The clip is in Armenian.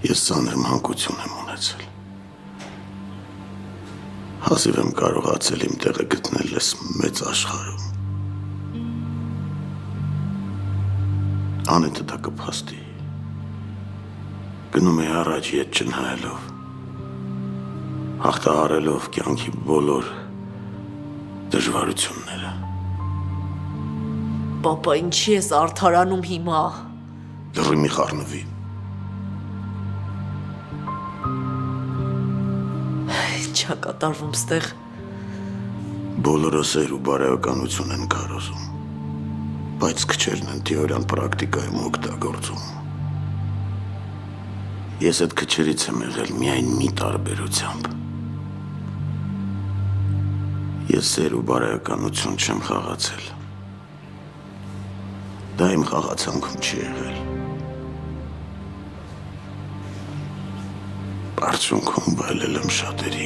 Ես ծանր մանկություն եմ ունեցել։ Հազիվ եմ կարողացել իմ տեղը գտնել ես մեծ աշխարհում։ Անետը դա կփաստի։ Գնում է առաջ ետ չնայելով, հաղթահարելով կյանքի բոլոր դժվարությունները։ Պապա, ինչի ես արդարանում հիմա։ Դռի մի խառնվի։ Չա կատարվում ստեղ։ Բոլորը սեր ու բարոյականություն են կարոզում, բայց քչերն են թեորիան պրակտիկայում օգտագործում։ Ես այդ քչերից եմ եղել միայն մի տարբերությամբ։ Ես սեր ու բարոյականություն չեմ խաղացել։ Դա իմ խաղացանքում չի եղել։ Բարձունքում վայելել եմ շատերի